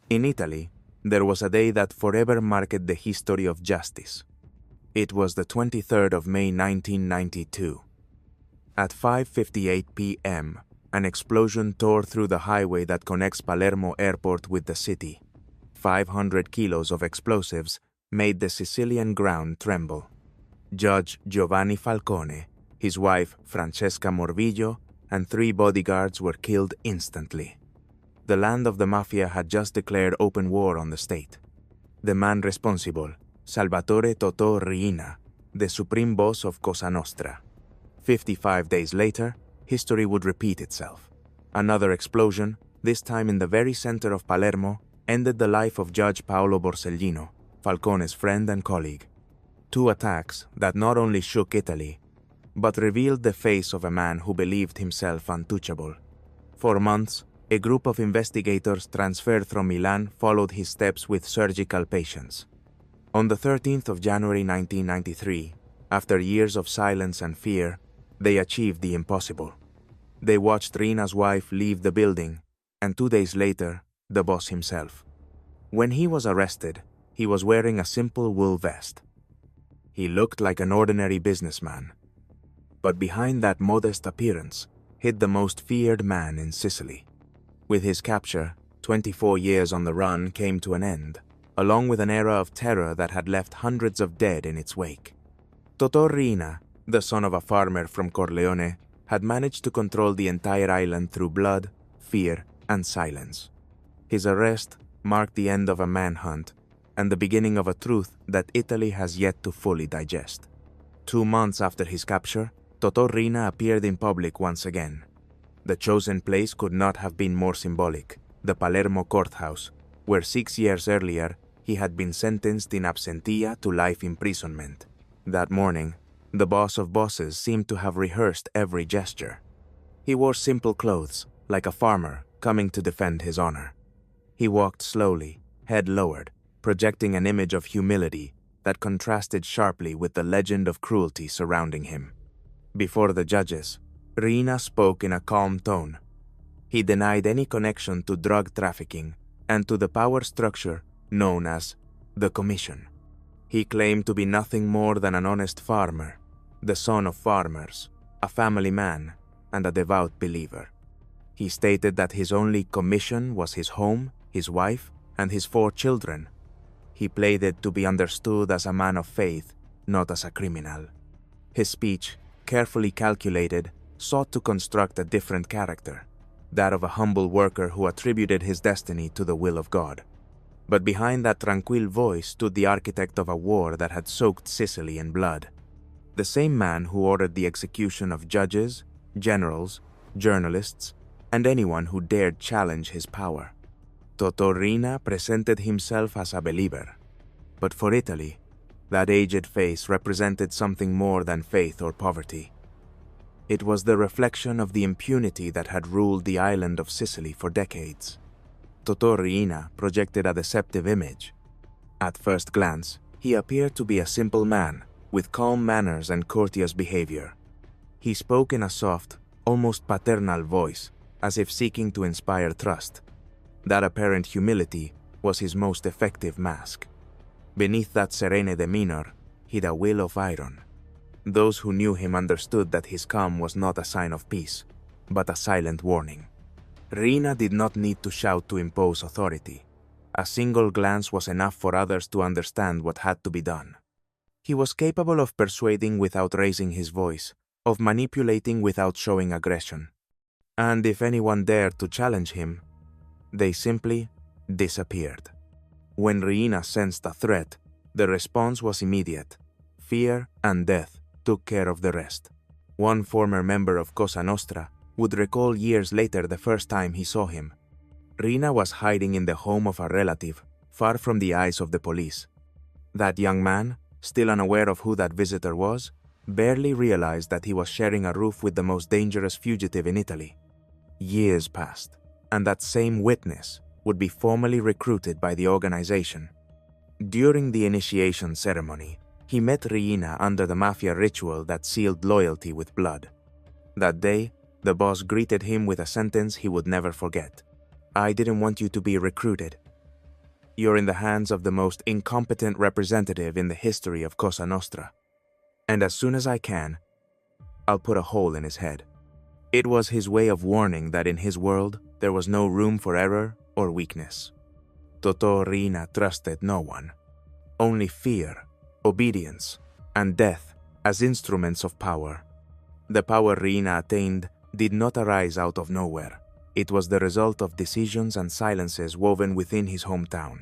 In Italy, there was a day that forever marked the history of justice. It was the 23rd of May 1992. At 5:58 p.m., an explosion tore through the highway that connects Palermo Airport with the city. 500 kilos of explosives made the Sicilian ground tremble. Judge Giovanni Falcone, his wife Francesca Morvillo, and 3 bodyguards were killed instantly. The land of the Mafia had just declared open war on the state. The man responsible, Salvatore Totò Riina, the supreme boss of Cosa Nostra. 55 days later, history would repeat itself. Another explosion, this time in the very center of Palermo, ended the life of Judge Paolo Borsellino, Falcone's friend and colleague. 2 attacks that not only shook Italy, but revealed the face of a man who believed himself untouchable. For months, a group of investigators transferred from Milan followed his steps with surgical patience. On the 13th of January 1993, after years of silence and fear, they achieved the impossible. They watched Riina's wife leave the building, and 2 days later, the boss himself. When he was arrested, he was wearing a simple wool vest. He looked like an ordinary businessman. But behind that modest appearance hid the most feared man in Sicily. With his capture, 24 years on the run came to an end, along with an era of terror that had left hundreds of dead in its wake. Totò Riina, the son of a farmer from Corleone, had managed to control the entire island through blood, fear, and silence. His arrest marked the end of a manhunt and the beginning of a truth that Italy has yet to fully digest. 2 months after his capture, Totò Riina appeared in public once again. The chosen place could not have been more symbolic, the Palermo courthouse, where 6 years earlier he had been sentenced in absentia to life imprisonment. That morning, the boss of bosses seemed to have rehearsed every gesture. He wore simple clothes, like a farmer coming to defend his honor. He walked slowly, head lowered, projecting an image of humility that contrasted sharply with the legend of cruelty surrounding him. Before the judges, Riina spoke in a calm tone. He denied any connection to drug trafficking and to the power structure known as the Commission. He claimed to be nothing more than an honest farmer, the son of farmers, a family man, and a devout believer. He stated that his only commission was his home, his wife, and his 4 children. He pleaded to be understood as a man of faith, not as a criminal. His speech, carefully calculated, sought to construct a different character, that of a humble worker who attributed his destiny to the will of God. But behind that tranquil voice stood the architect of a war that had soaked Sicily in blood. The same man who ordered the execution of judges, generals, journalists, and anyone who dared challenge his power. Totò Riina presented himself as a believer. But for Italy, that aged face represented something more than faith or poverty. It was the reflection of the impunity that had ruled the island of Sicily for decades. Totò Riina projected a deceptive image. At first glance, he appeared to be a simple man, with calm manners and courteous behavior. He spoke in a soft, almost paternal voice, as if seeking to inspire trust. That apparent humility was his most effective mask. Beneath that serene demeanor hid a will of iron. Those who knew him understood that his calm was not a sign of peace, but a silent warning. Riina did not need to shout to impose authority. A single glance was enough for others to understand what had to be done. He was capable of persuading without raising his voice, of manipulating without showing aggression. And if anyone dared to challenge him, they simply disappeared. When Riina sensed a threat, the response was immediate. Fear and death took care of the rest. One former member of Cosa Nostra would recall years later the first time he saw him. Riina was hiding in the home of a relative, far from the eyes of the police. That young man, still unaware of who that visitor was, barely realized that he was sharing a roof with the most dangerous fugitive in Italy. Years passed, and that same witness would be formally recruited by the organization. During the initiation ceremony, he met Riina under the mafia ritual that sealed loyalty with blood. That day, the boss greeted him with a sentence he would never forget. "I didn't want you to be recruited. You're in the hands of the most incompetent representative in the history of Cosa Nostra. And as soon as I can, I'll put a hole in his head." It was his way of warning that in his world there was no room for error or weakness. Totò Riina trusted no one. Only fear, obedience, and death as instruments of power. The power Riina attained did not arise out of nowhere. It was the result of decisions and silences woven within his hometown.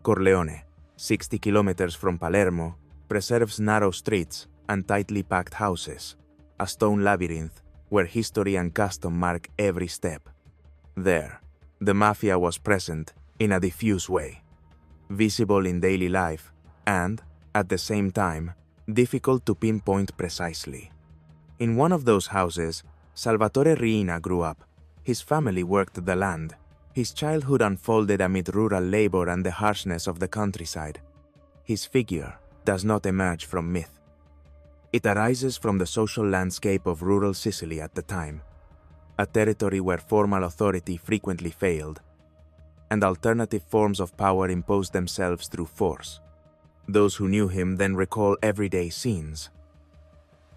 Corleone, 60 kilometers from Palermo, preserves narrow streets and tightly packed houses, a stone labyrinth where history and custom mark every step. There, the mafia was present in a diffuse way, visible in daily life and, at the same time, difficult to pinpoint precisely. In one of those houses, Salvatore Riina grew up. His family worked the land. His childhood unfolded amid rural labor and the harshness of the countryside. His figure does not emerge from myth. It arises from the social landscape of rural Sicily at the time, a territory where formal authority frequently failed, and alternative forms of power imposed themselves through force. Those who knew him then recall everyday scenes.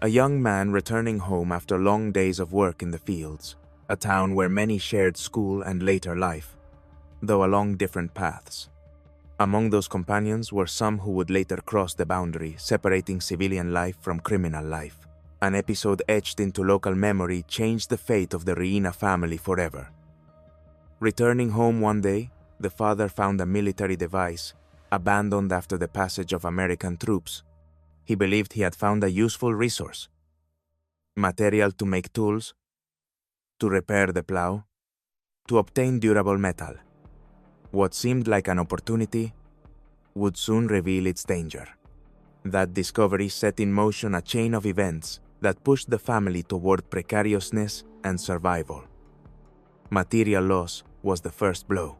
A young man returning home after long days of work in the fields, a town where many shared school and later life, though along different paths. Among those companions were some who would later cross the boundary, separating civilian life from criminal life. An episode etched into local memory changed the fate of the Riina family forever. Returning home one day, the father found a military device, abandoned after the passage of American troops. He believed he had found a useful resource. Material to make tools, to repair the plow, to obtain durable metal. What seemed like an opportunity would soon reveal its danger. That discovery set in motion a chain of events that pushed the family toward precariousness and survival. Material loss was the first blow.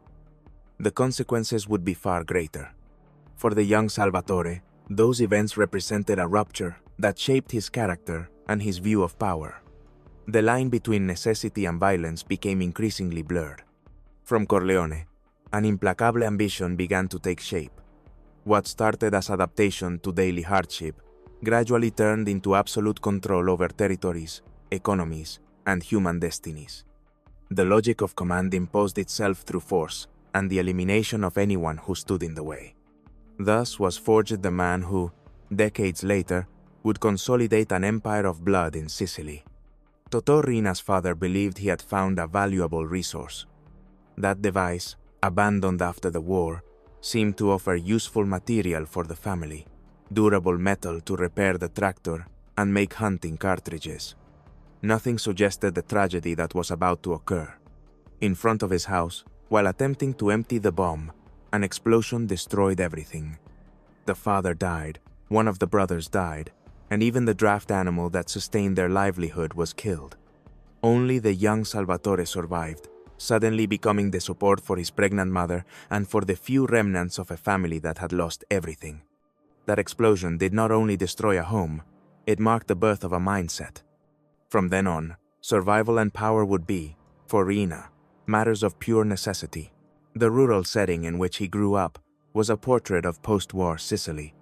The consequences would be far greater. For the young Salvatore, those events represented a rupture that shaped his character and his view of power. The line between necessity and violence became increasingly blurred. From Corleone, an implacable ambition began to take shape. What started as adaptation to daily hardship gradually turned into absolute control over territories, economies, and human destinies. The logic of command imposed itself through force and the elimination of anyone who stood in the way. Thus was forged the man who, decades later, would consolidate an empire of blood in Sicily. Totò Riina's father believed he had found a valuable resource. That device, abandoned after the war, seemed to offer useful material for the family, durable metal to repair the tractor and make hunting cartridges. Nothing suggested the tragedy that was about to occur. In front of his house, while attempting to empty the bomb, an explosion destroyed everything. The father died, one of the brothers died, and even the draft animal that sustained their livelihood was killed. Only the young Salvatore survived, suddenly becoming the support for his pregnant mother and for the few remnants of a family that had lost everything. That explosion did not only destroy a home, it marked the birth of a mindset. From then on, survival and power would be, for Riina, matters of pure necessity. The rural setting in which he grew up was a portrait of post-war Sicily,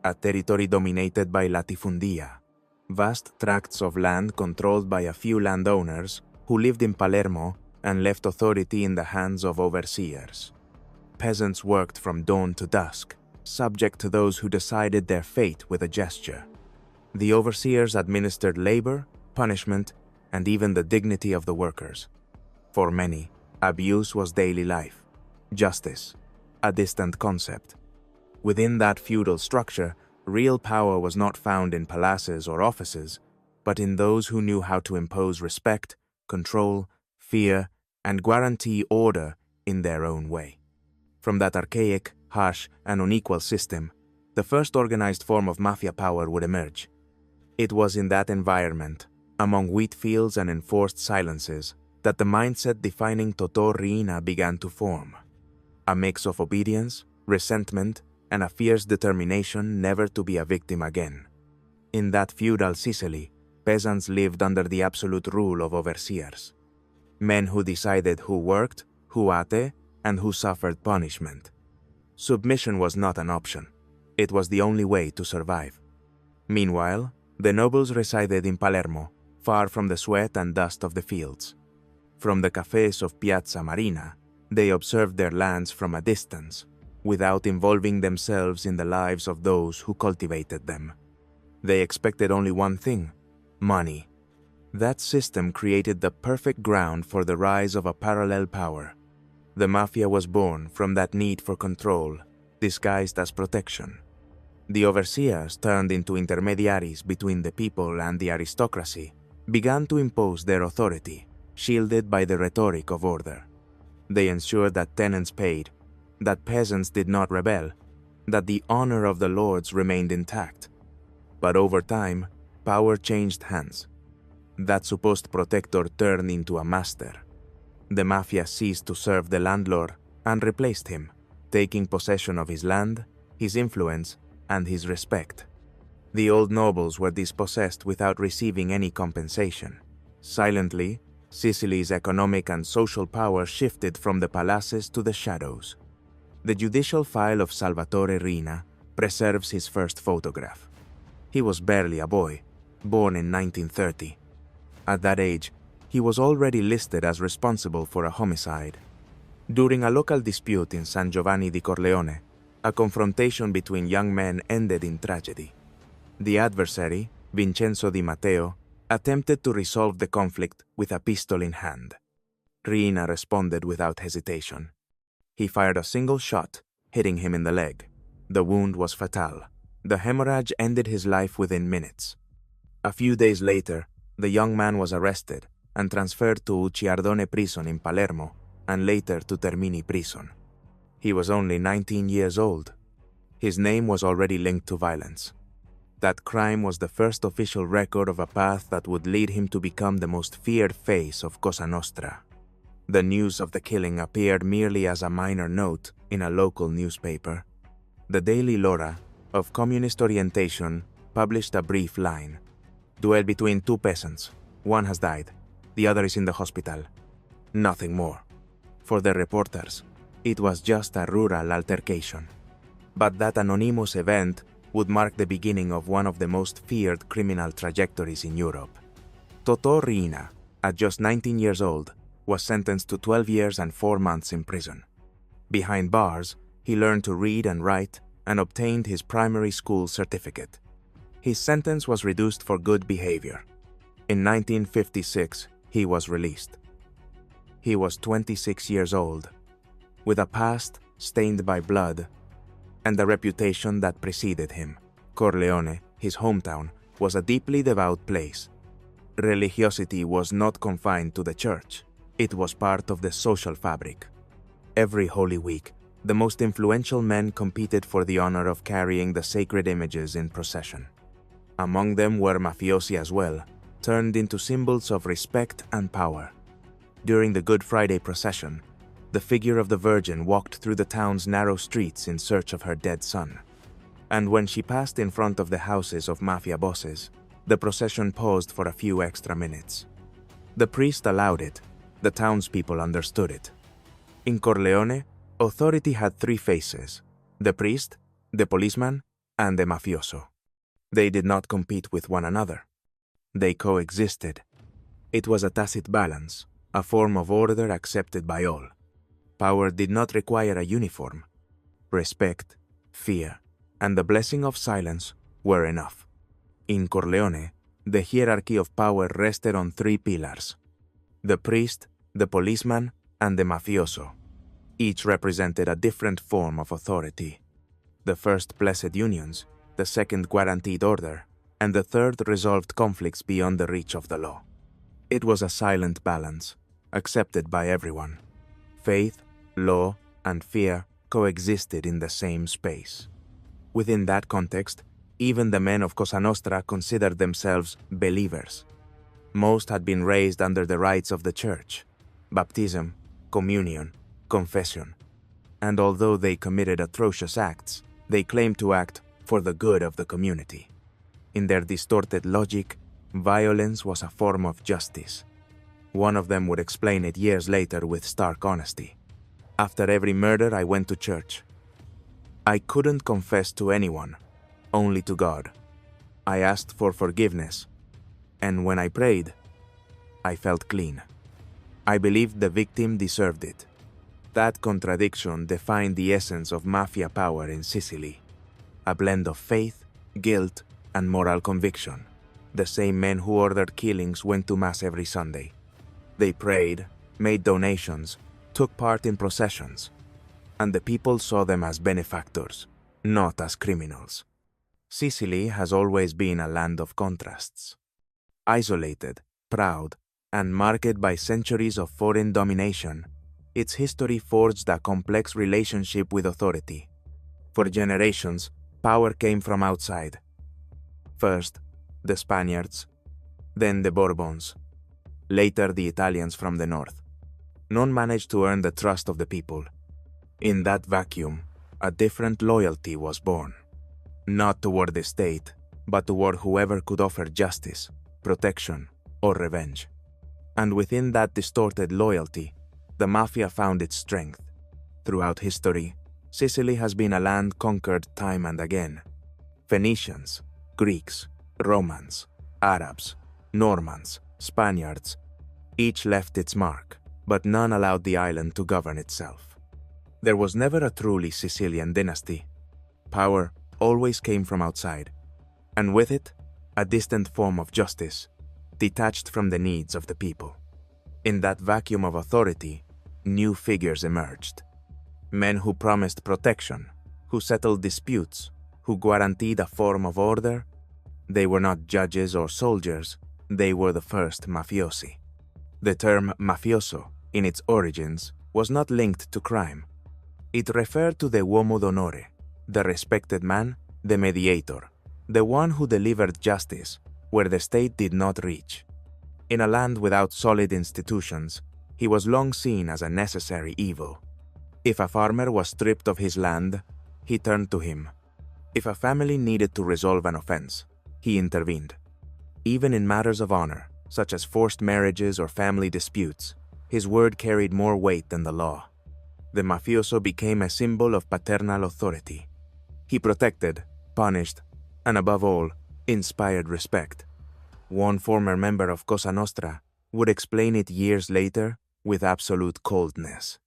a territory dominated by latifundia, vast tracts of land controlled by a few landowners who lived in Palermo and left authority in the hands of overseers. Peasants worked from dawn to dusk, subject to those who decided their fate with a gesture. The overseers administered labor, punishment, and even the dignity of the workers. For many, abuse was daily life, justice, a distant concept. Within that feudal structure, real power was not found in palaces or offices, but in those who knew how to impose respect, control, fear, and guarantee order in their own way. From that archaic, harsh, and unequal system, the first organized form of mafia power would emerge. It was in that environment, among wheat fields and enforced silences, that the mindset defining Totò Riina began to form. A mix of obedience, resentment, and a fierce determination never to be a victim again. In that feudal Sicily, peasants lived under the absolute rule of overseers. Men who decided who worked, who ate, and who suffered punishment. Submission was not an option. It was the only way to survive. Meanwhile, the nobles resided in Palermo, far from the sweat and dust of the fields. From the cafes of Piazza Marina, they observed their lands from a distance, without involving themselves in the lives of those who cultivated them. They expected only one thing: money. That system created the perfect ground for the rise of a parallel power. The mafia was born from that need for control, disguised as protection. The overseers, turned into intermediaries between the people and the aristocracy, began to impose their authority, shielded by the rhetoric of order. They ensured that tenants paid, that peasants did not rebel, that the honor of the lords remained intact. But over time, power changed hands. That supposed protector turned into a master. The mafia ceased to serve the landlord and replaced him, taking possession of his land, his influence, and his respect. The old nobles were dispossessed without receiving any compensation. Silently, Sicily's economic and social power shifted from the palaces to the shadows. The judicial file of Totò Riina preserves his first photograph. He was barely a boy, born in 1930. At that age, he was already listed as responsible for a homicide. During a local dispute in San Giovanni di Corleone, a confrontation between young men ended in tragedy. The adversary, Vincenzo Di Matteo, attempted to resolve the conflict with a pistol in hand. Riina responded without hesitation. He fired a single shot, hitting him in the leg. The wound was fatal. The hemorrhage ended his life within minutes. A few days later, the young man was arrested and transferred to Ucciardone prison in Palermo and later to Termini prison. He was only 19 years old. His name was already linked to violence. That crime was the first official record of a path that would lead him to become the most feared face of Cosa Nostra. The news of the killing appeared merely as a minor note in a local newspaper. The Daily L'Ora, of communist orientation, published a brief line: "Duel between two peasants. One has died. The other is in the hospital." Nothing more. For the reporters, it was just a rural altercation. But that anonymous event would mark the beginning of one of the most feared criminal trajectories in Europe. Totò Riina, at just 19 years old, was sentenced to 12 years and 4 months in prison. Behind bars, he learned to read and write and obtained his primary school certificate. His sentence was reduced for good behavior. In 1956, he was released. He was 26 years old, with a past stained by blood and a reputation that preceded him. Corleone, his hometown, was a deeply devout place. Religiosity was not confined to the church. It was part of the social fabric. Every Holy Week, the most influential men competed for the honor of carrying the sacred images in procession. Among them were mafiosi as well, turned into symbols of respect and power. During the Good Friday procession, the figure of the Virgin walked through the town's narrow streets in search of her dead son. And when she passed in front of the houses of mafia bosses, the procession paused for a few extra minutes. The priest allowed it. The townspeople understood it. In Corleone, authority had three faces: the priest, the policeman, and the mafioso. They did not compete with one another. They coexisted. It was a tacit balance, a form of order accepted by all. Power did not require a uniform. Respect, fear, and the blessing of silence were enough. In Corleone, the hierarchy of power rested on three pillars: the priest, the policeman, and the mafioso. Each represented a different form of authority. The first blessed unions, the second guaranteed order, and the third resolved conflicts beyond the reach of the law. It was a silent balance, accepted by everyone. Faith, law, and fear coexisted in the same space. Within that context, even the men of Cosa Nostra considered themselves believers. Most had been raised under the rites of the church: baptism, communion, confession. And although they committed atrocious acts, they claimed to act for the good of the community. In their distorted logic, violence was a form of justice. One of them would explain it years later with stark honesty: "After every murder, I went to church. I couldn't confess to anyone, only to God. I asked for forgiveness, and when I prayed, I felt clean. I believed the victim deserved it. That contradiction defined the essence of mafia power in Sicily, a blend of faith, guilt, and moral conviction. The same men who ordered killings went to Mass every Sunday. They prayed, made donations, took part in processions, and the people saw them as benefactors, not as criminals. Sicily has always been a land of contrasts. Isolated, proud, and marked by centuries of foreign domination, its history forged a complex relationship with authority. For generations, power came from outside. First, the Spaniards, then the Bourbons, later the Italians from the north. None managed to earn the trust of the people. In that vacuum, a different loyalty was born. Not toward the state, but toward whoever could offer justice, protection, or revenge. And within that distorted loyalty, the mafia found its strength. Throughout history, Sicily has been a land conquered time and again. Phoenicians, Greeks, Romans, Arabs, Normans, Spaniards, each left its mark, but none allowed the island to govern itself. There was never a truly Sicilian dynasty. Power always came from outside, and with it, a distant form of justice, detached from the needs of the people. In that vacuum of authority, new figures emerged. Men who promised protection, who settled disputes, who guaranteed a form of order. They were not judges or soldiers, they were the first mafiosi. The term mafioso, in its origins, was not linked to crime. It referred to the uomo d'onore, the respected man, the mediator, the one who delivered justice where the state did not reach. In a land without solid institutions, he was long seen as a necessary evil. If a farmer was stripped of his land, he turned to him. If a family needed to resolve an offense, he intervened. Even in matters of honor, such as forced marriages or family disputes, his word carried more weight than the law. The mafioso became a symbol of paternal authority. He protected, punished, and above all, inspired respect. One former member of Cosa Nostra would explain it years later with absolute coldness.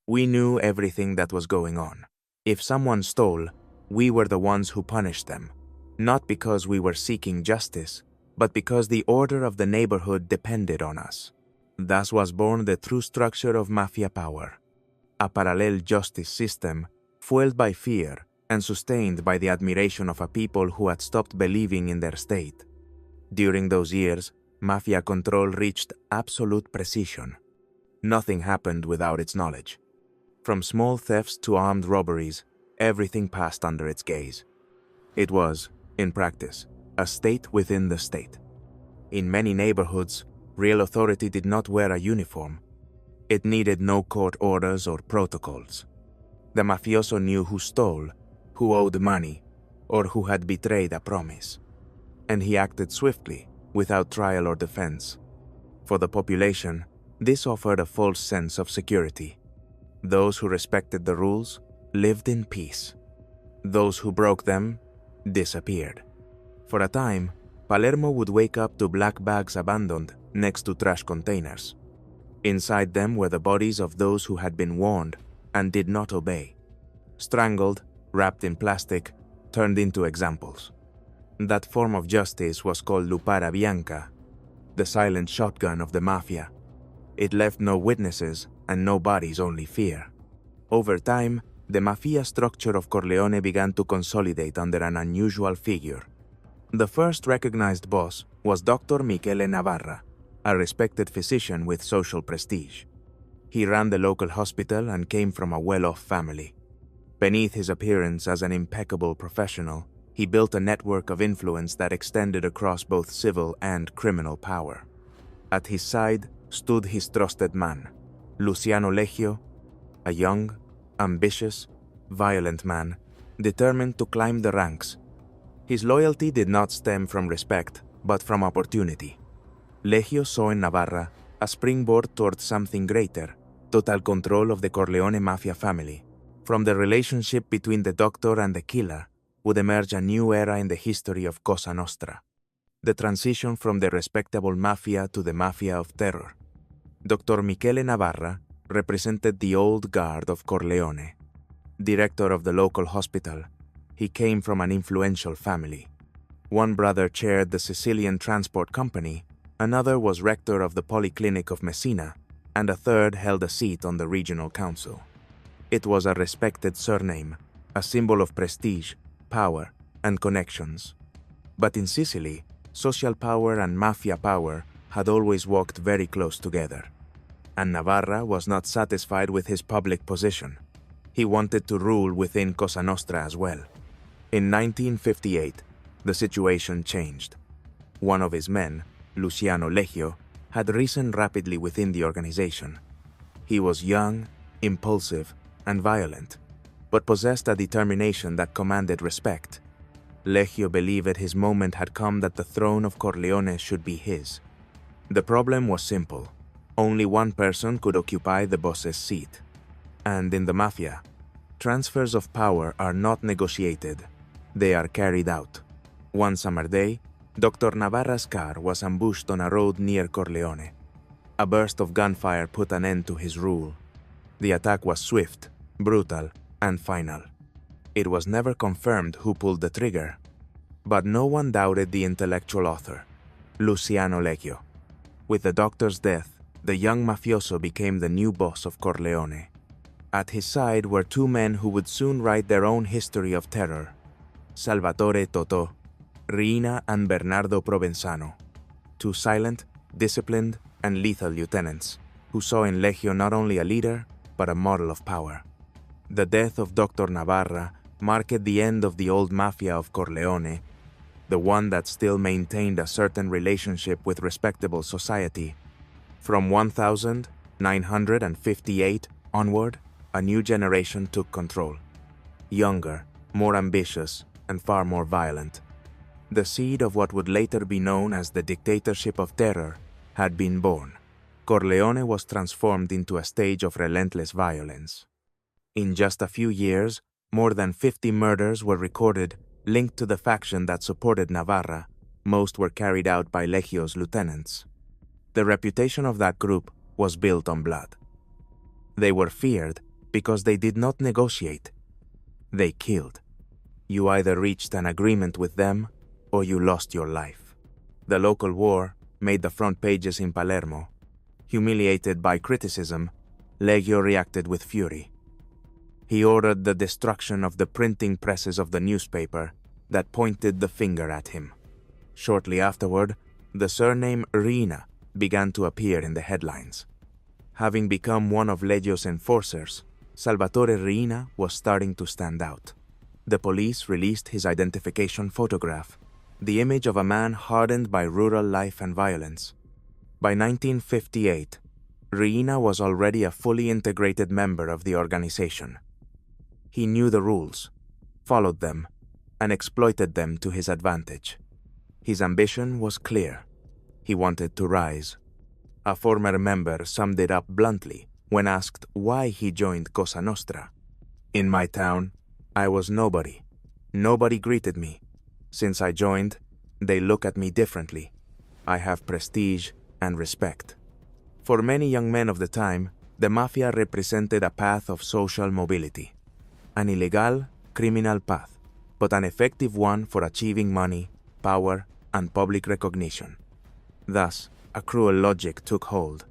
We knew everything that was going on. If someone stole, we were the ones who punished them, not because we were seeking justice, but because the order of the neighborhood depended on us. Thus was born the true structure of mafia power, a parallel justice system fueled by fear and sustained by the admiration of a people who had stopped believing in their state. During those years, mafia control reached absolute precision. Nothing happened without its knowledge. From small thefts to armed robberies, everything passed under its gaze. It was, in practice, a state within the state. In many neighborhoods, real authority did not wear a uniform. It needed no court orders or protocols. The mafioso knew who stole, who owed money, or who had betrayed a promise. And he acted swiftly, without trial or defense. For the population, this offered a false sense of security. Those who respected the rules lived in peace. Those who broke them disappeared. For a time, Palermo would wake up to black bags abandoned next to trash containers. Inside them were the bodies of those who had been warned and did not obey. Strangled, wrapped in plastic, turned into examples. That form of justice was called Lupara Bianca, the silent shotgun of the mafia. It left no witnesses and no bodies, only fear. Over time, the mafia structure of Corleone began to consolidate under an unusual figure. The first recognized boss was Dr. Michele Navarra, a respected physician with social prestige. He ran the local hospital and came from a well-off family. Beneath his appearance as an impeccable professional, he built a network of influence that extended across both civil and criminal power. At his side stood his trusted man, Luciano Leggio, a young, ambitious, violent man, determined to climb the ranks. His loyalty did not stem from respect, but from opportunity. Leggio saw in Navarra a springboard toward something greater, total control of the Corleone mafia family. From the relationship between the doctor and the killer would emerge a new era in the history of Cosa Nostra, the transition from the respectable mafia to the mafia of terror. Dr. Michele Navarra represented the old guard of Corleone. Director of the local hospital, he came from an influential family. One brother chaired the Sicilian transport company, another was rector of the Polyclinic of Messina, and a third held a seat on the regional council. It was a respected surname, a symbol of prestige, power, and connections. But in Sicily, social power and mafia power had always walked very close together. And Navarra was not satisfied with his public position. He wanted to rule within Cosa Nostra as well. In 1958, the situation changed. One of his men, Luciano Leggio, had risen rapidly within the organization. He was young, impulsive, and violent, but possessed a determination that commanded respect. Leggio believed his moment had come that the throne of Corleone should be his. The problem was simple. Only one person could occupy the boss's seat. And in the mafia, transfers of power are not negotiated, they are carried out. One summer day, Dr. Navarra's car was ambushed on a road near Corleone. A burst of gunfire put an end to his rule. The attack was swift, brutal, and final. It was never confirmed who pulled the trigger, but no one doubted the intellectual author, Luciano Leggio. With the doctor's death, the young mafioso became the new boss of Corleone. At his side were two men who would soon write their own history of terror: Salvatore Totò Riina and Bernardo Provenzano, two silent, disciplined, and lethal lieutenants who saw in Leggio not only a leader, but a model of power. The death of Dr. Navarra marked the end of the old mafia of Corleone, the one that still maintained a certain relationship with respectable society. From 1958 onward, a new generation took control. Younger, more ambitious, and far more violent. The seed of what would later be known as the dictatorship of terror had been born. Corleone was transformed into a stage of relentless violence. In just a few years, more than 50 murders were recorded linked to the faction that supported Navarra. Most were carried out by Leggio's lieutenants. The reputation of that group was built on blood. They were feared because they did not negotiate. They killed. You either reached an agreement with them or you lost your life. The local war made the front pages in Palermo. Humiliated by criticism, Leggio reacted with fury. He ordered the destruction of the printing presses of the newspaper that pointed the finger at him. Shortly afterward, the surname Riina began to appear in the headlines. Having become one of Leggio's enforcers, Salvatore Riina was starting to stand out. The police released his identification photograph, the image of a man hardened by rural life and violence. By 1958, Riina was already a fully integrated member of the organization. He knew the rules, followed them, and exploited them to his advantage. His ambition was clear. He wanted to rise. A former member summed it up bluntly when asked why he joined Cosa Nostra. "In my town, I was nobody. Nobody greeted me. Since I joined, they look at me differently. I have prestige and respect." For many young men of the time, the mafia represented a path of social mobility. An illegal, criminal path, but an effective one for achieving money, power, and public recognition. Thus, a cruel logic took hold.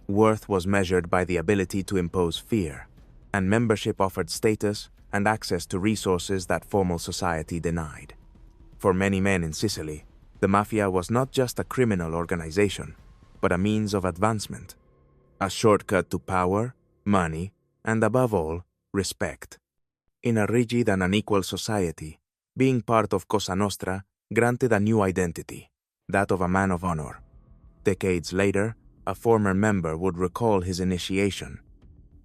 Worth was measured by the ability to impose fear, and membership offered status and access to resources that formal society denied. For many men in Sicily, the mafia was not just a criminal organization, but a means of advancement, a shortcut to power, money, and above all, respect. In a rigid and unequal society, being part of Cosa Nostra granted a new identity, that of a man of honor. Decades later, a former member would recall his initiation.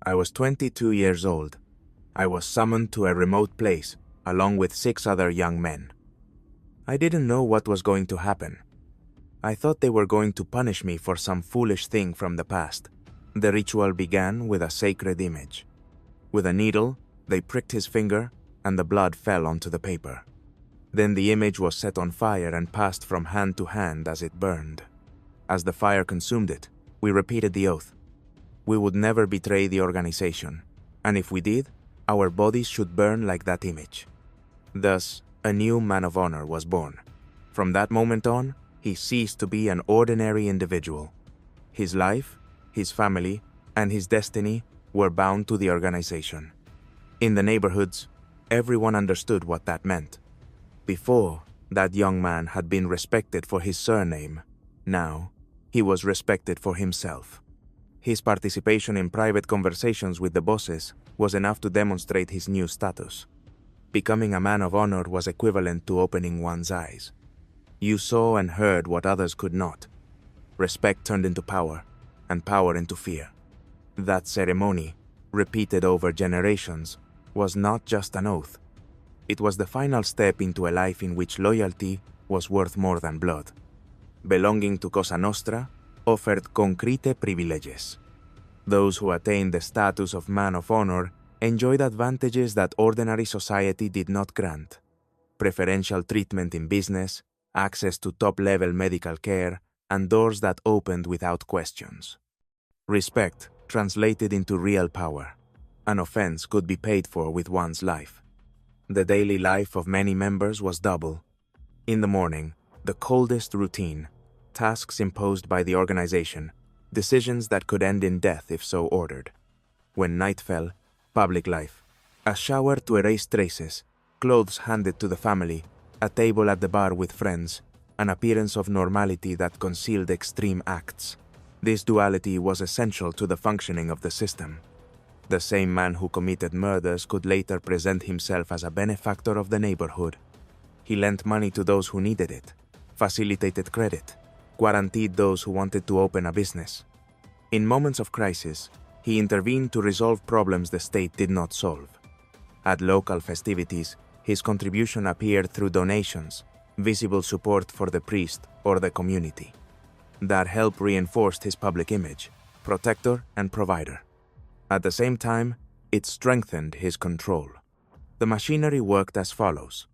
"I was 22 years old. I was summoned to a remote place along with 6 other young men. I didn't know what was going to happen. I thought they were going to punish me for some foolish thing from the past. The ritual began with a sacred image. With a needle, They pricked his finger, and the blood fell onto the paper. Then the image was set on fire and passed from hand to hand as it burned. As the fire consumed it, we repeated the oath. We would never betray the organization, and if we did, our bodies should burn like that image. Thus, a new man of honor was born. From that moment on, he ceased to be an ordinary individual. His life, his family, and his destiny were bound to the organization. In the neighborhoods, everyone understood what that meant. Before, that young man had been respected for his surname. Now, he was respected for himself. His participation in private conversations with the bosses was enough to demonstrate his new status. Becoming a man of honor was equivalent to opening one's eyes. You saw and heard what others could not. Respect turned into power, and power into fear. That ceremony, repeated over generations, was not just an oath. It was the final step into a life in which loyalty was worth more than blood. Belonging to Cosa Nostra offered concrete privileges. Those who attained the status of man of honor enjoyed advantages that ordinary society did not grant. Preferential treatment in business, access to top-level medical care, and doors that opened without questions. Respect translated into real power. An offense could be paid for with one's life. The daily life of many members was double. In the morning, the coldest routine, tasks imposed by the organization, decisions that could end in death if so ordered. When night fell, public life. A shower to erase traces, clothes handed to the family, a table at the bar with friends, an appearance of normality that concealed extreme acts. This duality was essential to the functioning of the system. The same man who committed murders could later present himself as a benefactor of the neighborhood. He lent money to those who needed it, facilitated credit, guaranteed those who wanted to open a business. In moments of crisis, he intervened to resolve problems the state did not solve. At local festivities, his contribution appeared through donations, visible support for the priest or the community. That help reinforced his public image, protector and provider. At the same time, it strengthened his control. The machinery worked as follows: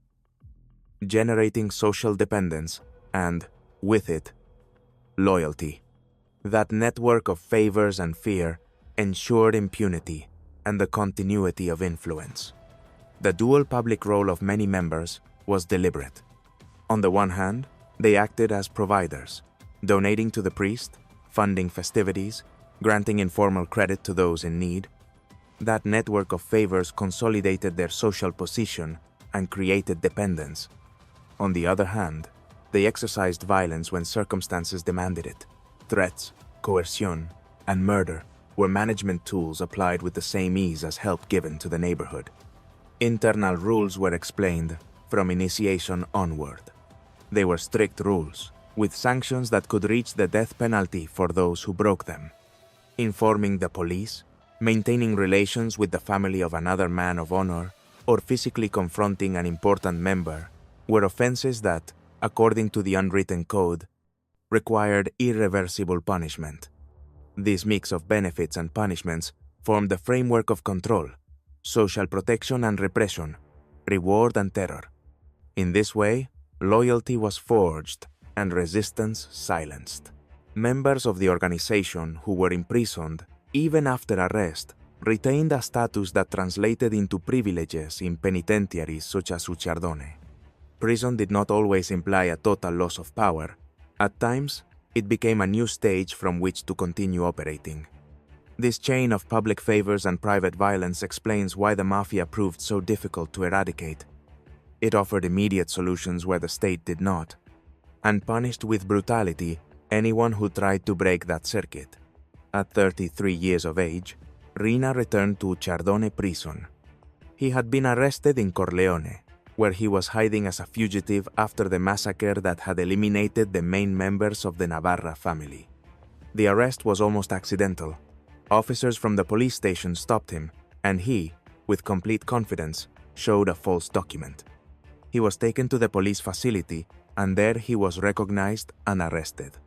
generating social dependence and, with it, loyalty. That network of favors and fear ensured impunity and the continuity of influence. The dual public role of many members was deliberate. On the one hand, they acted as providers, donating to the priest, funding festivities, granting informal credit to those in need. That network of favors consolidated their social position and created dependence. On the other hand, they exercised violence when circumstances demanded it. Threats, coercion, and murder were management tools applied with the same ease as help given to the neighborhood. Internal rules were explained from initiation onward. They were strict rules, with sanctions that could reach the death penalty for those who broke them. Informing the police, maintaining relations with the family of another man of honor, or physically confronting an important member were offenses that, according to the unwritten code, required irreversible punishment. This mix of benefits and punishments formed the framework of control, social protection and repression, reward and terror. In this way, loyalty was forged and resistance silenced. Members of the organization who were imprisoned, even after arrest, retained a status that translated into privileges in penitentiaries such as Ucciardone. Prison did not always imply a total loss of power. At times, it became a new stage from which to continue operating. This chain of public favors and private violence explains why the mafia proved so difficult to eradicate. It offered immediate solutions where the state did not, and punished with brutality anyone who tried to break that circuit. At 33 years of age, Riina returned to Ucciardone prison. He had been arrested in Corleone, where he was hiding as a fugitive after the massacre that had eliminated the main members of the Navarra family. The arrest was almost accidental. Officers from the police station stopped him, and he, with complete confidence, showed a false document. He was taken to the police facility, and there he was recognized and arrested.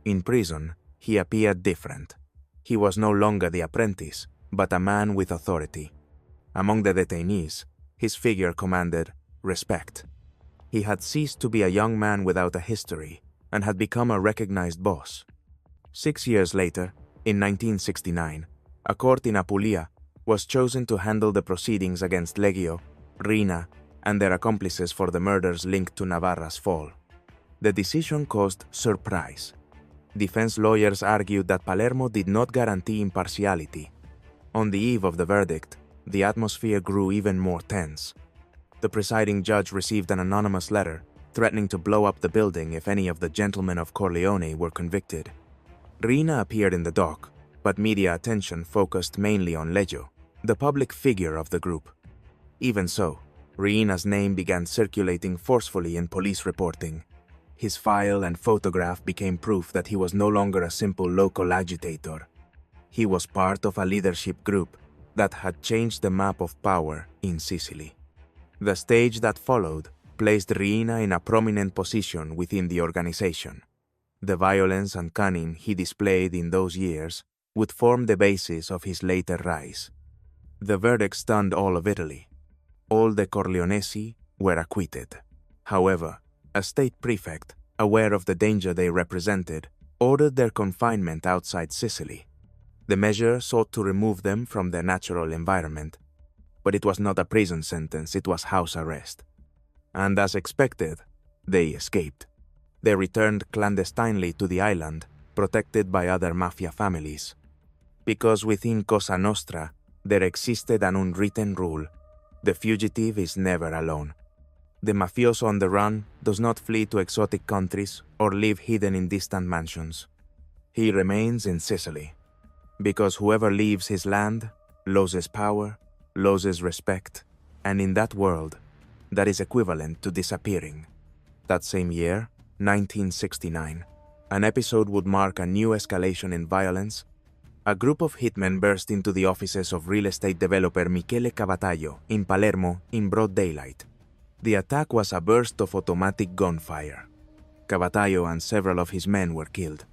In prison, he appeared different. He was no longer the apprentice, but a man with authority. Among the detainees, his figure commanded respect. He had ceased to be a young man without a history and had become a recognized boss. 6 years later, in 1969, a court in Apulia was chosen to handle the proceedings against Legio, Riina, and their accomplices for the murders linked to Navarra's fall. The decision caused surprise. Defense lawyers argued that Palermo did not guarantee impartiality. On the eve of the verdict, the atmosphere grew even more tense. The presiding judge received an anonymous letter threatening to blow up the building if any of the gentlemen of Corleone were convicted. Riina appeared in the dock, but media attention focused mainly on Legio, the public figure of the group. Even so, Riina's name began circulating forcefully in police reporting. His file and photograph became proof that he was no longer a simple local agitator. He was part of a leadership group that had changed the map of power in Sicily. The stage that followed placed Riina in a prominent position within the organization. The violence and cunning he displayed in those years would form the basis of his later rise. The verdict stunned all of Italy. All the Corleonesi were acquitted. However, a state prefect, aware of the danger they represented, ordered their confinement outside Sicily. The measure sought to remove them from their natural environment, but it was not a prison sentence, it was house arrest. And as expected, they escaped. They returned clandestinely to the island, protected by other mafia families. Because within Cosa Nostra, there existed an unwritten rule: the fugitive is never alone. The mafioso on the run does not flee to exotic countries or live hidden in distant mansions. He remains in Sicily, because whoever leaves his land loses power, loses respect, and in that world, that is equivalent to disappearing. That same year, 1969, an episode would mark a new escalation in violence. A group of hitmen burst into the offices of real estate developer Michele Cavataio in Palermo in broad daylight. The attack was a burst of automatic gunfire. Cavataio and several of his men were killed.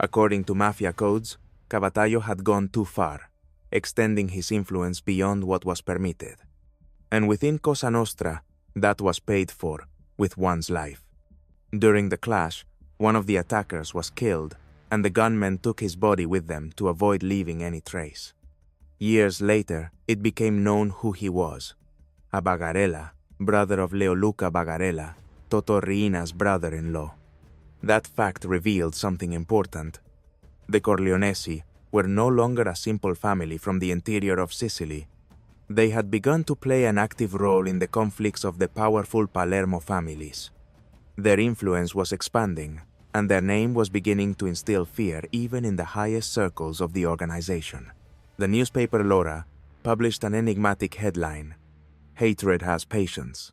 According to mafia codes, Cavataio had gone too far, extending his influence beyond what was permitted. And within Cosa Nostra, that was paid for with one's life. During the clash, one of the attackers was killed, and the gunmen took his body with them to avoid leaving any trace. Years later, it became known who he was: a Bagarella, brother of Leoluca Bagarella, Totò Riina's brother-in-law. That fact revealed something important. The Corleonesi were no longer a simple family from the interior of Sicily. They had begun to play an active role in the conflicts of the powerful Palermo families. Their influence was expanding, and their name was beginning to instill fear even in the highest circles of the organization. The newspaper L'Ora published an enigmatic headline: "Hatred has patience."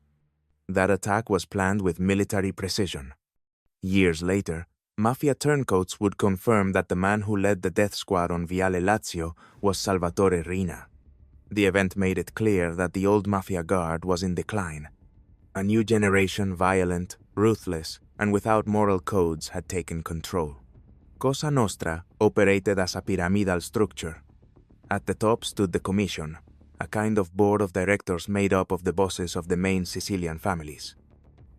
That attack was planned with military precision. Years later, mafia turncoats would confirm that the man who led the death squad on Viale Lazio was Salvatore Riina. The event made it clear that the old mafia guard was in decline. A new generation, violent, ruthless, and without moral codes, had taken control. Cosa Nostra operated as a pyramidal structure. At the top stood the Commission, a kind of board of directors made up of the bosses of the main Sicilian families.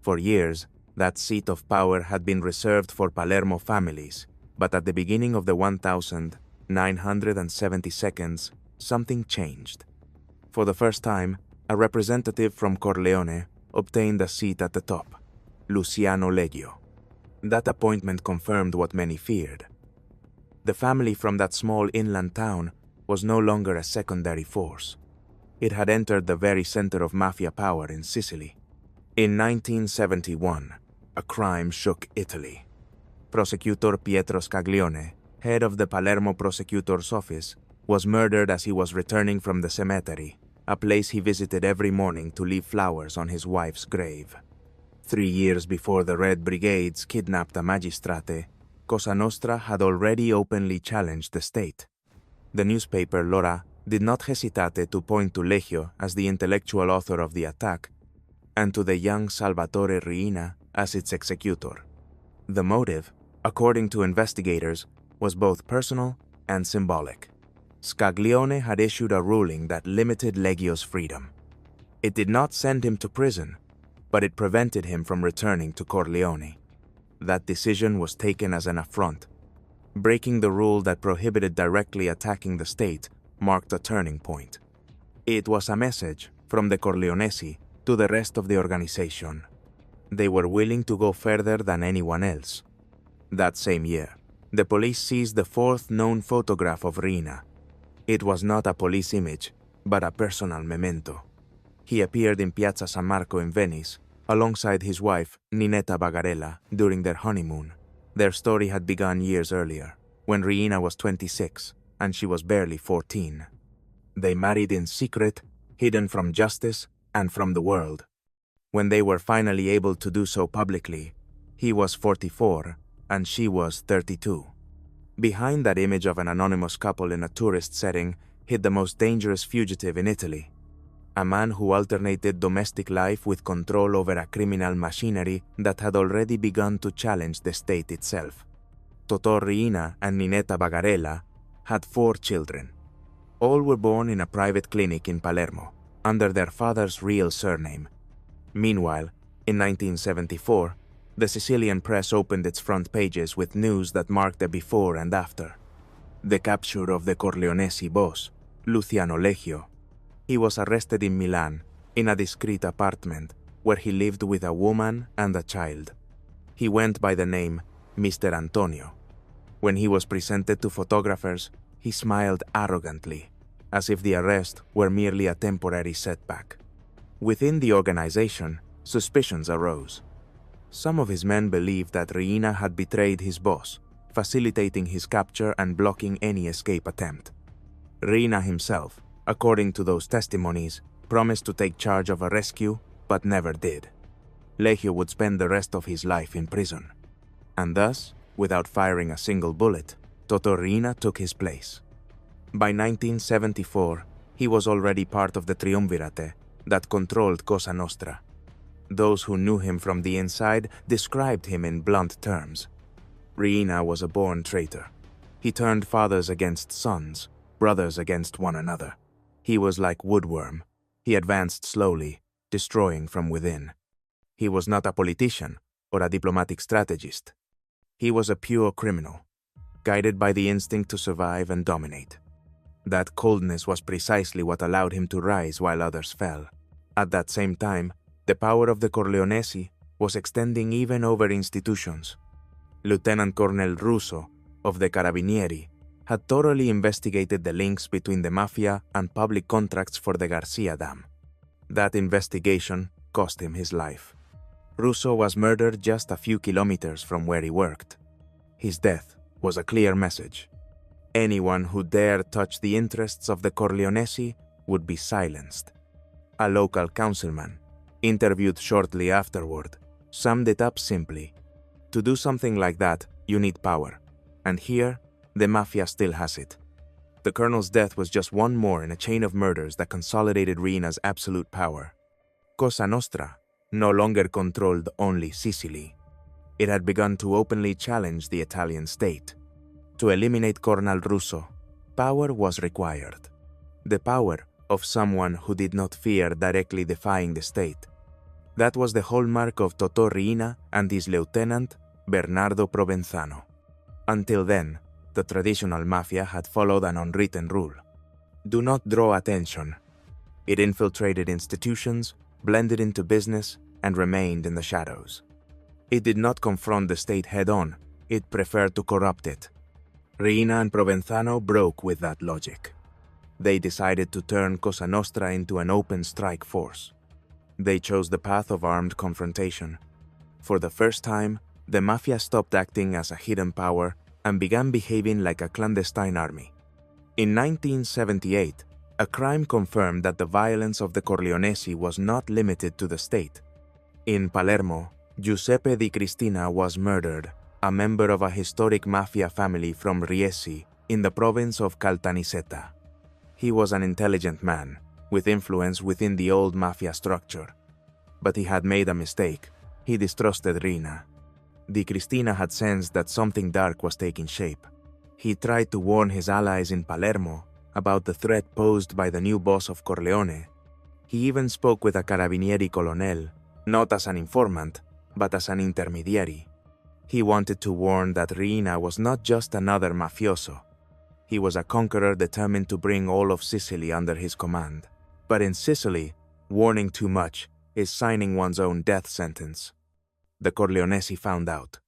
For years, that seat of power had been reserved for Palermo families, but at the beginning of the 1972nd, something changed. For the first time, a representative from Corleone obtained a seat at the top: Luciano Legio. That appointment confirmed what many feared. The family from that small inland town was no longer a secondary force. It had entered the very center of mafia power in Sicily. In 1971, a crime shook Italy. Prosecutor Pietro Scaglione, head of the Palermo prosecutor's office, was murdered as he was returning from the cemetery, a place he visited every morning to leave flowers on his wife's grave. 3 years before the Red Brigades kidnapped a magistrate, Cosa Nostra had already openly challenged the state. The newspaper L'Ora did not hesitate to point to Legio as the intellectual author of the attack, and to the young Salvatore Riina as its executor. The motive, according to investigators, was both personal and symbolic. Scaglione had issued a ruling that limited Leggio's freedom. It did not send him to prison, but it prevented him from returning to Corleone. That decision was taken as an affront. Breaking the rule that prohibited directly attacking the state marked a turning point. It was a message from the Corleonesi to the rest of the organization. They were willing to go further than anyone else. That same year, the police seized the fourth known photograph of Riina. It was not a police image, but a personal memento. He appeared in Piazza San Marco in Venice, alongside his wife, Ninetta Bagarella, during their honeymoon. Their story had begun years earlier, when Riina was 26 and she was barely 14. They married in secret, hidden from justice and from the world. When they were finally able to do so publicly, he was 44 and she was 32. Behind that image of an anonymous couple in a tourist setting hid the most dangerous fugitive in Italy, a man who alternated domestic life with control over a criminal machinery that had already begun to challenge the state itself. Totò Riina and Ninetta Bagarella had 4 children. All were born in a private clinic in Palermo, under their father's real surname. Meanwhile, in 1974, the Sicilian press opened its front pages with news that marked the before and after. The capture of the Corleonesi boss, Luciano Leggio. He was arrested in Milan, in a discreet apartment, where he lived with a woman and a child. He went by the name Mr. Antonio. When he was presented to photographers, he smiled arrogantly, as if the arrest were merely a temporary setback. Within the organization, suspicions arose. Some of his men believed that Riina had betrayed his boss, facilitating his capture and blocking any escape attempt. Riina himself, according to those testimonies, promised to take charge of a rescue, but never did. Leggio would spend the rest of his life in prison. And thus, without firing a single bullet, Totò Riina took his place. By 1974, he was already part of the triumvirate that controlled Cosa Nostra. Those who knew him from the inside described him in blunt terms. Riina was a born traitor. He turned fathers against sons, brothers against one another. He was like woodworm. He advanced slowly, destroying from within. He was not a politician or a diplomatic strategist. He was a pure criminal, guided by the instinct to survive and dominate. That coldness was precisely what allowed him to rise while others fell. At that same time, the power of the Corleonesi was extending even over institutions. Lieutenant Colonel Russo of the Carabinieri had thoroughly investigated the links between the mafia and public contracts for the Garcia Dam. That investigation cost him his life. Russo was murdered just a few kilometers from where he worked. His death was a clear message. Anyone who dared touch the interests of the Corleonesi would be silenced. A local councilman, interviewed shortly afterward, summed it up simply. To do something like that, you need power. And here, the mafia still has it. The colonel's death was just one more in a chain of murders that consolidated Riina's absolute power. Cosa Nostra no longer controlled only Sicily. It had begun to openly challenge the Italian state. To eliminate Colonel Russo, power was required. The power of someone who did not fear directly defying the state. That was the hallmark of Totò Riina and his lieutenant, Bernardo Provenzano. Until then, the traditional mafia had followed an unwritten rule. Do not draw attention. It infiltrated institutions, blended into business, and remained in the shadows. It did not confront the state head-on, it preferred to corrupt it. Riina and Provenzano broke with that logic. They decided to turn Cosa Nostra into an open strike force. They chose the path of armed confrontation. For the first time, the mafia stopped acting as a hidden power and began behaving like a clandestine army. In 1978, a crime confirmed that the violence of the Corleonesi was not limited to the state. In Palermo, Giuseppe Di Cristina was murdered, a member of a historic mafia family from Riesi in the province of Caltanissetta. He was an intelligent man, with influence within the old mafia structure. But he had made a mistake. He distrusted Riina. Di Cristina had sensed that something dark was taking shape. He tried to warn his allies in Palermo, about the threat posed by the new boss of Corleone. He even spoke with a carabinieri colonel, not as an informant, but as an intermediary. He wanted to warn that Riina was not just another mafioso. He was a conqueror determined to bring all of Sicily under his command. But in Sicily, warning too much is signing one's own death sentence. The Corleonesi found out.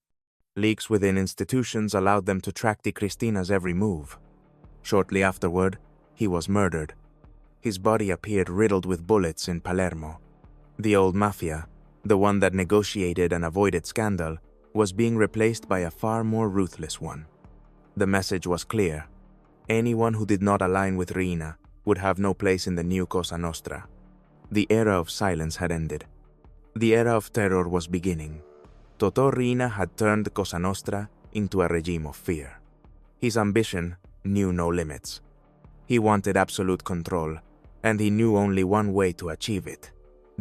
Leaks within institutions allowed them to track Di Cristina's every move. Shortly afterward, he was murdered. His body appeared riddled with bullets in Palermo. The old mafia, the one that negotiated and avoided scandal, was being replaced by a far more ruthless one. The message was clear. Anyone who did not align with Riina would have no place in the new Cosa Nostra. The era of silence had ended. The era of terror was beginning. Totò Riina had turned Cosa Nostra into a regime of fear. His ambition knew no limits. He wanted absolute control, and he knew only one way to achieve it: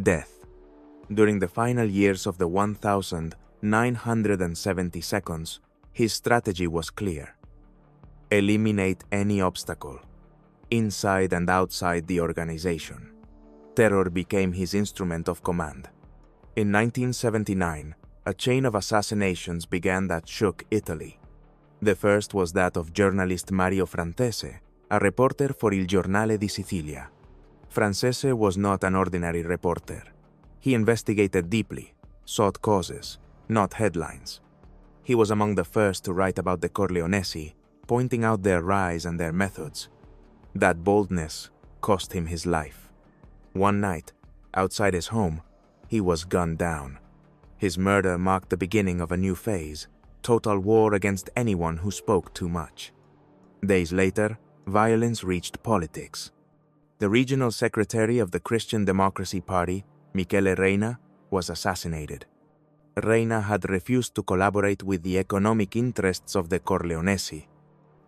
death. During the final years of the 1970 seconds, his strategy was clear. Eliminate any obstacle, inside and outside the organization. Terror became his instrument of command. In 1979, a chain of assassinations began that shook Italy. The first was that of journalist Mario Francese, a reporter for Il Giornale di Sicilia. Francese was not an ordinary reporter. He investigated deeply, sought causes, not headlines. He was among the first to write about the Corleonesi, pointing out their rise and their methods. That boldness cost him his life. One night, outside his home, he was gunned down. His murder marked the beginning of a new phase, total war against anyone who spoke too much. Days later, violence reached politics. The regional secretary of the Christian Democracy Party, Michele Reina, was assassinated. Reina had refused to collaborate with the economic interests of the Corleonesi.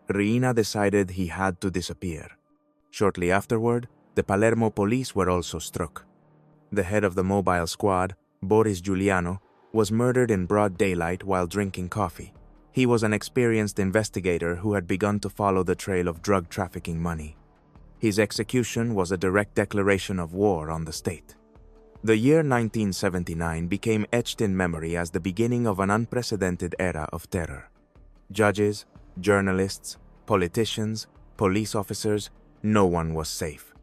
Riina decided he had to disappear. Shortly afterward, the Palermo police were also struck. The head of the mobile squad, Boris Giuliano, was murdered in broad daylight while drinking coffee. He was an experienced investigator who had begun to follow the trail of drug trafficking money. His execution was a direct declaration of war on the state. The year 1979 became etched in memory as the beginning of an unprecedented era of terror. Judges, journalists, politicians, police officers, no one was safe.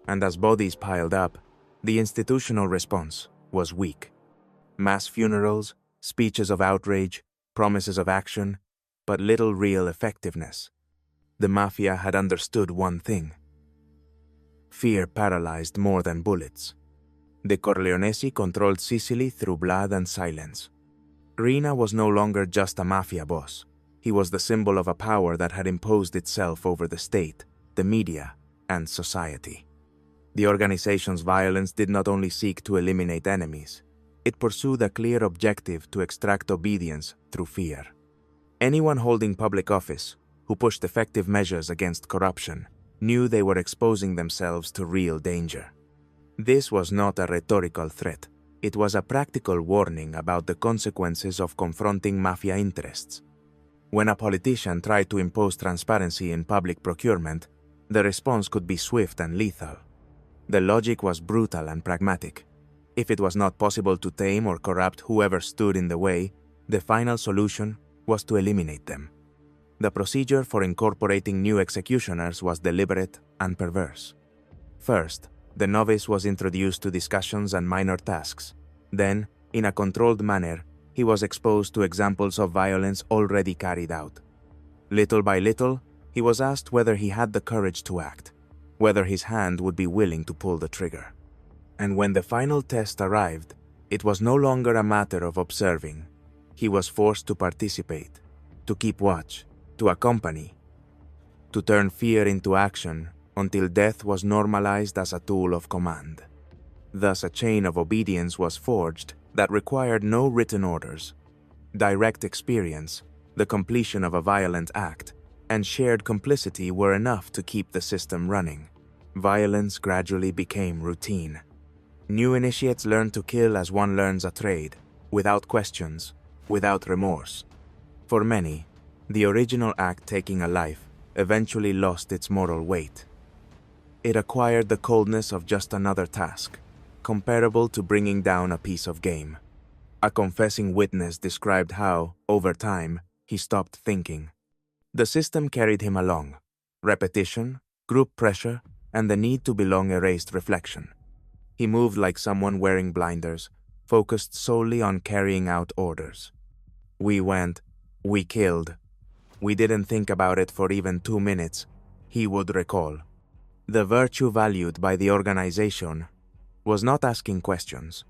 And as bodies piled up, the institutional response was weak. Mass funerals, speeches of outrage, promises of action, but little real effectiveness. The mafia had understood one thing. Fear paralyzed more than bullets. The Corleonesi controlled Sicily through blood and silence. Riina was no longer just a mafia boss. He was the symbol of a power that had imposed itself over the state, the media, and society. The organization's violence did not only seek to eliminate enemies. It pursued a clear objective to extract obedience through fear. Anyone holding public office, who pushed effective measures against corruption, knew they were exposing themselves to real danger. This was not a rhetorical threat. It was a practical warning about the consequences of confronting mafia interests. When a politician tried to impose transparency in public procurement, the response could be swift and lethal. The logic was brutal and pragmatic. If it was not possible to tame or corrupt whoever stood in the way, the final solution was to eliminate them. The procedure for incorporating new executioners was deliberate and perverse. First, the novice was introduced to discussions and minor tasks. Then, in a controlled manner, he was exposed to examples of violence already carried out. Little by little, he was asked whether he had the courage to act, whether his hand would be willing to pull the trigger. And when the final test arrived, it was no longer a matter of observing. He was forced to participate, to keep watch, to accompany, to turn fear into action until death was normalized as a tool of command. Thus, a chain of obedience was forged that required no written orders. Direct experience, the completion of a violent act, and shared complicity were enough to keep the system running. Violence gradually became routine. New initiates learned to kill as one learns a trade, without questions, without remorse. For many, the original act taking a life eventually lost its moral weight. It acquired the coldness of just another task, comparable to bringing down a piece of game. A confessing witness described how, over time, he stopped thinking. The system carried him along. Repetition, group pressure, and the need to belong erased reflection. He moved like someone wearing blinders, focused solely on carrying out orders. We went, we killed. We didn't think about it for even 2 minutes, he would recall. The virtue valued by the organization was not asking questions.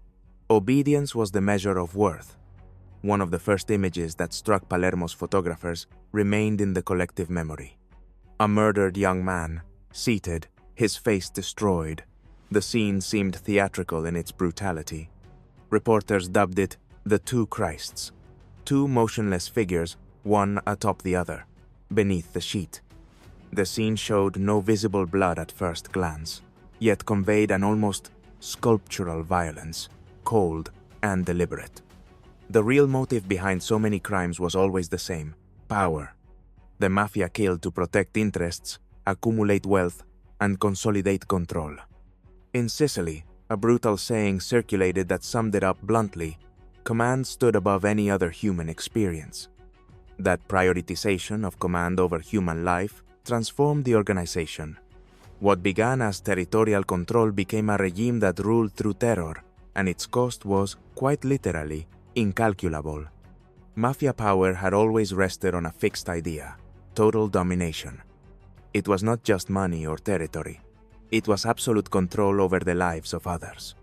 Obedience was the measure of worth. One of the first images that struck Palermo's photographers remained in the collective memory. A murdered young man, seated, his face destroyed. The scene seemed theatrical in its brutality. Reporters dubbed it the Two Christs. Two motionless figures, one atop the other, beneath the sheet. The scene showed no visible blood at first glance, yet conveyed an almost sculptural violence, cold and deliberate. The real motive behind so many crimes was always the same: power. The mafia killed to protect interests, accumulate wealth, and consolidate control. In Sicily, a brutal saying circulated that summed it up bluntly: command stood above any other human experience. That prioritization of command over human life transformed the organization. What began as territorial control became a regime that ruled through terror, and its cost was, quite literally, incalculable. Mafia power had always rested on a fixed idea: total domination. It was not just money or territory. It was absolute control over the lives of others.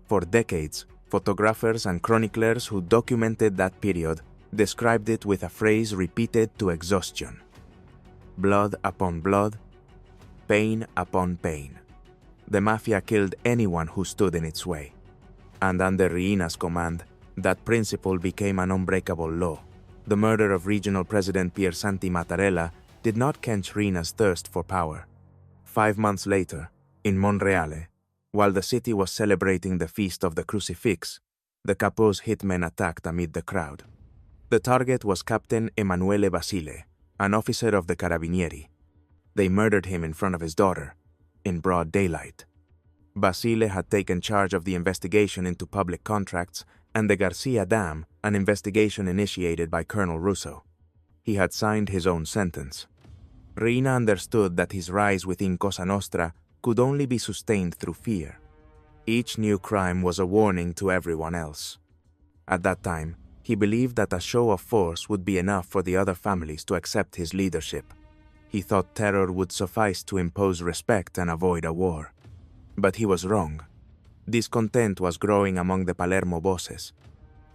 For decades, photographers and chroniclers who documented that period described it with a phrase repeated to exhaustion: blood upon blood, pain upon pain. The mafia killed anyone who stood in its way. And under Riina's command, that principle became an unbreakable law. The murder of regional president Piersanti Mattarella did not quench Riina's thirst for power. 5 months later, in Monreale, while the city was celebrating the Feast of the Crucifix, the Capo's hitmen attacked amid the crowd. The target was Captain Emanuele Basile, an officer of the Carabinieri. They murdered him in front of his daughter, in broad daylight. Basile had taken charge of the investigation into public contracts and the Garcia Dam, an investigation initiated by Colonel Russo. He had signed his own sentence. Riina understood that his rise within Cosa Nostra could only be sustained through fear. Each new crime was a warning to everyone else. At that time, he believed that a show of force would be enough for the other families to accept his leadership. He thought terror would suffice to impose respect and avoid a war. But he was wrong. Discontent was growing among the Palermo bosses.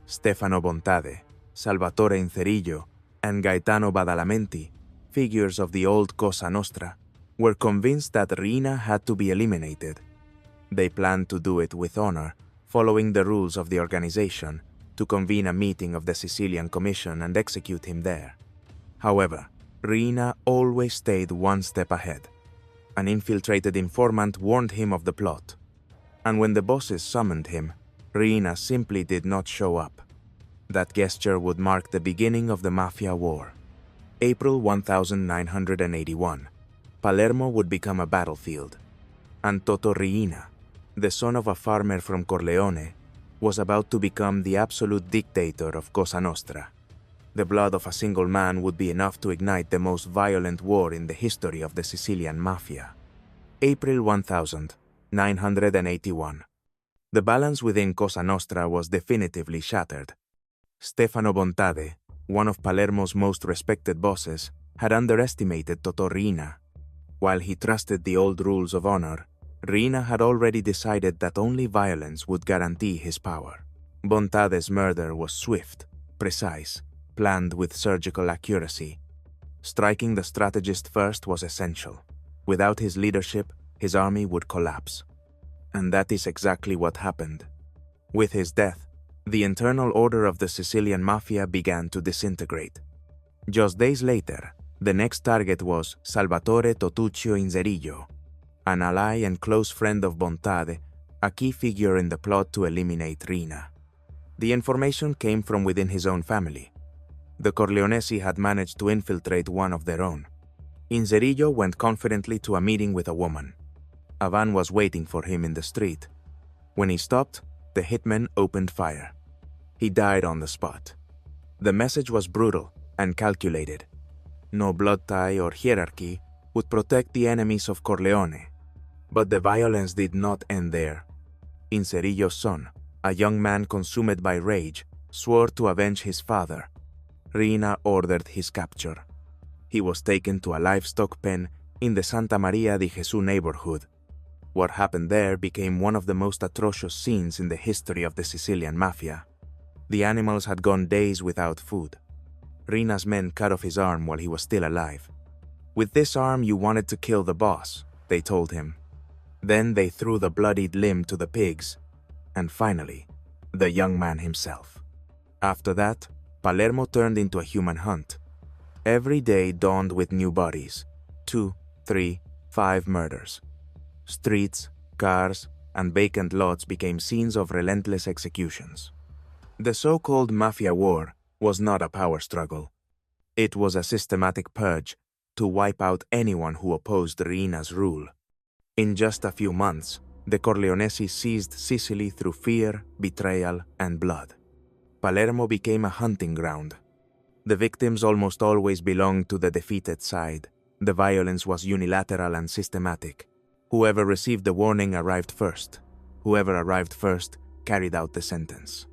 Stefano Bontade, Salvatore Inzerillo, and Gaetano Badalamenti, figures of the old Cosa Nostra, were convinced that Riina had to be eliminated. They planned to do it with honor, following the rules of the organization, to convene a meeting of the Sicilian Commission and execute him there. However, Riina always stayed one step ahead. An infiltrated informant warned him of the plot. And when the bosses summoned him, Riina simply did not show up. That gesture would mark the beginning of the Mafia War. April 1981. Palermo would become a battlefield. And Totò Riina, the son of a farmer from Corleone, was about to become the absolute dictator of Cosa Nostra. The blood of a single man would be enough to ignite the most violent war in the history of the Sicilian Mafia. April 1981. The balance within Cosa Nostra was definitively shattered. Stefano Bontade, one of Palermo's most respected bosses, had underestimated Totò Riina. While he trusted the old rules of honor, Riina had already decided that only violence would guarantee his power. Bontade's murder was swift, precise, planned with surgical accuracy. Striking the strategist first was essential. Without his leadership, his army would collapse. And that is exactly what happened. With his death, the internal order of the Sicilian Mafia began to disintegrate. Just days later, the next target was Salvatore Totuccio Inzerillo, an ally and close friend of Bontade, a key figure in the plot to eliminate Riina. The information came from within his own family. The Corleonesi had managed to infiltrate one of their own. Inzerillo went confidently to a meeting with a woman. A van was waiting for him in the street. When he stopped, the hitman opened fire. He died on the spot. The message was brutal and calculated. No blood tie or hierarchy would protect the enemies of Corleone. But the violence did not end there. Inzerillo's son, a young man consumed by rage, swore to avenge his father. Riina ordered his capture. He was taken to a livestock pen in the Santa Maria di Gesù neighborhood. What happened there became one of the most atrocious scenes in the history of the Sicilian Mafia. The animals had gone days without food. Riina's men cut off his arm while he was still alive. With this arm you wanted to kill the boss, they told him. Then they threw the bloodied limb to the pigs, and finally, the young man himself. After that, Palermo turned into a human hunt. Every day dawned with new bodies. 2, 3, 5 murders. Streets, cars, and vacant lots became scenes of relentless executions. The so-called Mafia War was not a power struggle. It was a systematic purge to wipe out anyone who opposed Riina's rule. In just a few months, the Corleonesi seized Sicily through fear, betrayal, and blood. Palermo became a hunting ground. The victims almost always belonged to the defeated side. The violence was unilateral and systematic. Whoever received the warning arrived first. Whoever arrived first carried out the sentence.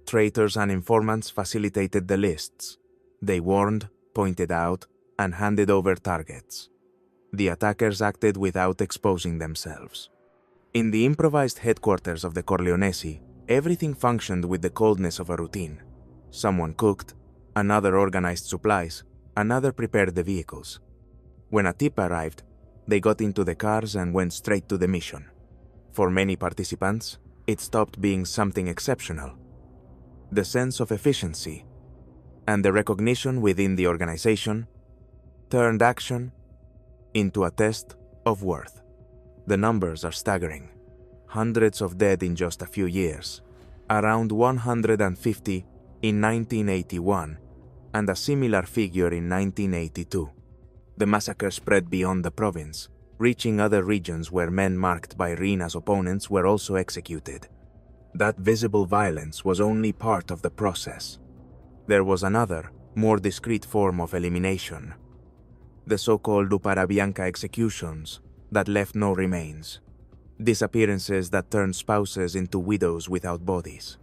Traitors and informants facilitated the lists. They warned, pointed out, and handed over targets. The attackers acted without exposing themselves. In the improvised headquarters of the Corleonesi, everything functioned with the coldness of a routine. Someone cooked, another organized supplies, another prepared the vehicles. When a tip arrived, they got into the cars and went straight to the mission. For many participants, it stopped being something exceptional. The sense of efficiency and the recognition within the organization turned action into a test of worth. The numbers are staggering. Hundreds of dead in just a few years, around 150 in 1981, and a similar figure in 1982. The massacre spread beyond the province, reaching other regions where men marked by Riina's opponents were also executed. That visible violence was only part of the process. There was another, more discreet form of elimination. The so-called Luparabianca executions that left no remains. Disappearances that turned spouses into widows without bodies.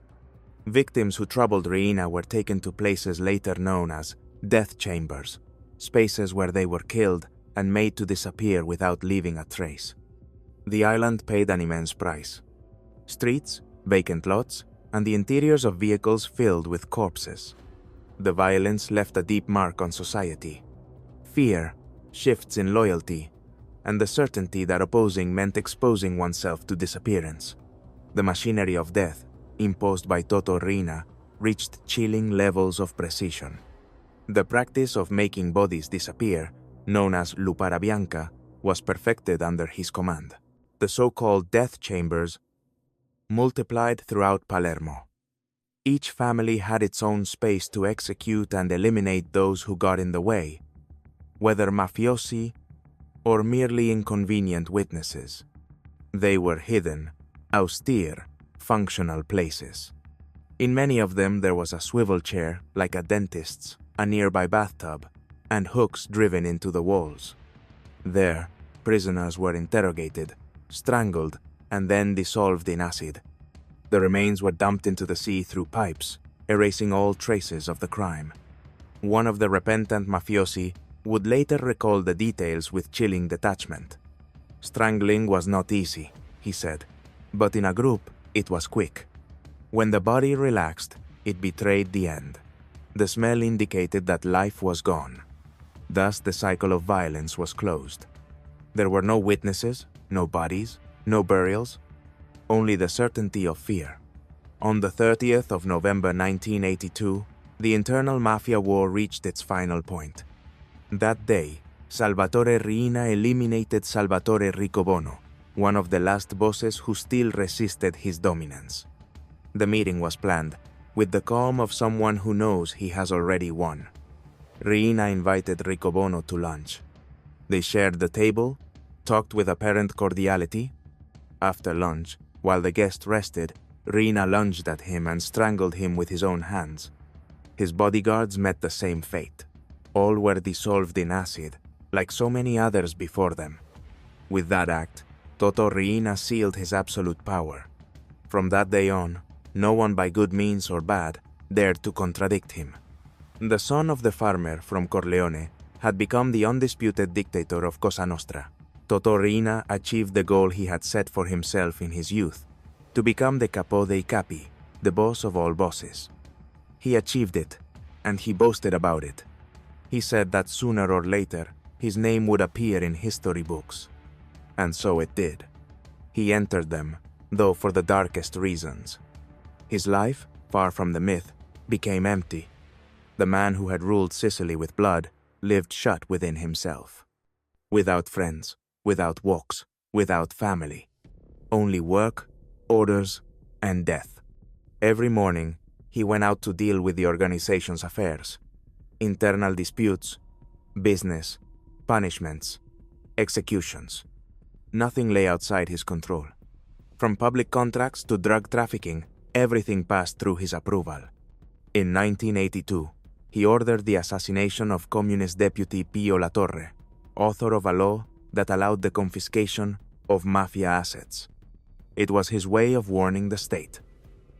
Victims who troubled Riina were taken to places later known as death chambers, spaces where they were killed and made to disappear without leaving a trace. The island paid an immense price. Streets, vacant lots, and the interiors of vehicles filled with corpses. The violence left a deep mark on society. Fear, shifts in loyalty, and the certainty that opposing meant exposing oneself to disappearance. The machinery of death, imposed by Totò Riina, reached chilling levels of precision. The practice of making bodies disappear, known as Luparabianca, was perfected under his command. The so-called death chambers multiplied throughout Palermo. Each family had its own space to execute and eliminate those who got in the way, whether mafiosi or merely inconvenient witnesses. They were hidden, austere, functional places. In many of them there was a swivel chair, like a dentist's, a nearby bathtub, and hooks driven into the walls. There, prisoners were interrogated, strangled, and then dissolved in acid. The remains were dumped into the sea through pipes, erasing all traces of the crime. One of the repentant mafiosi would later recall the details with chilling detachment. Strangling was not easy, he said, but in a group, it was quick. When the body relaxed, it betrayed the end. The smell indicated that life was gone. Thus, the cycle of violence was closed. There were no witnesses, no bodies, no burials, only the certainty of fear. On the 30th of November 1982, the internal mafia war reached its final point. That day, Salvatore Riina eliminated Salvatore Riccobono, one of the last bosses who still resisted his dominance. The meeting was planned, with the calm of someone who knows he has already won. Riina invited Riccobono to lunch. They shared the table, talked with apparent cordiality. After lunch, while the guest rested, Riina lunged at him and strangled him with his own hands. His bodyguards met the same fate. All were dissolved in acid, like so many others before them. With that act, Totò Riina sealed his absolute power. From that day on, no one by good means or bad dared to contradict him. The son of the farmer from Corleone had become the undisputed dictator of Cosa Nostra. Totò Riina achieved the goal he had set for himself in his youth, to become the capo dei capi, the boss of all bosses. He achieved it, and he boasted about it. He said that sooner or later, his name would appear in history books. And so it did. He entered them, though for the darkest reasons. His life, far from the myth, became empty. The man who had ruled Sicily with blood lived shut within himself. Without friends, without walks, without family. Only work, orders, and death. Every morning, he went out to deal with the organization's affairs. Internal disputes, business, punishments, executions. Nothing lay outside his control. From public contracts to drug trafficking, everything passed through his approval. In 1982, he ordered the assassination of Communist Deputy Pio La Torre, author of a law that allowed the confiscation of mafia assets. It was his way of warning the state.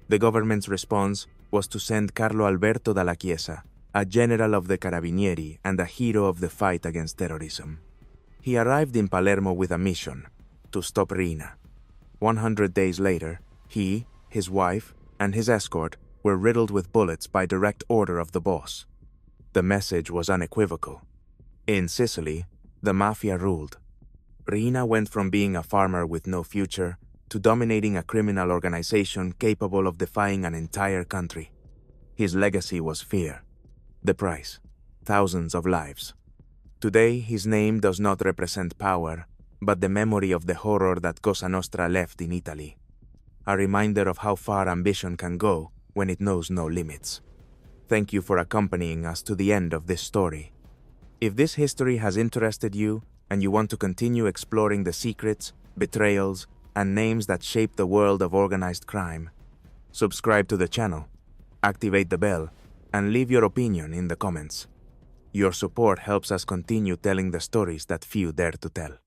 The government's response was to send Carlo Alberto Dalla Chiesa, a general of the Carabinieri and a hero of the fight against terrorism. He arrived in Palermo with a mission, to stop Riina. 100 days later, he, his wife, and his escort were riddled with bullets by direct order of the boss. The message was unequivocal. In Sicily, the mafia ruled. Riina went from being a farmer with no future to dominating a criminal organization capable of defying an entire country. His legacy was fear. The price, thousands of lives. Today, his name does not represent power, but the memory of the horror that Cosa Nostra left in Italy. A reminder of how far ambition can go when it knows no limits. Thank you for accompanying us to the end of this story. If this history has interested you and you want to continue exploring the secrets, betrayals, and names that shape the world of organized crime, subscribe to the channel, activate the bell, and leave your opinion in the comments. Your support helps us continue telling the stories that few dare to tell.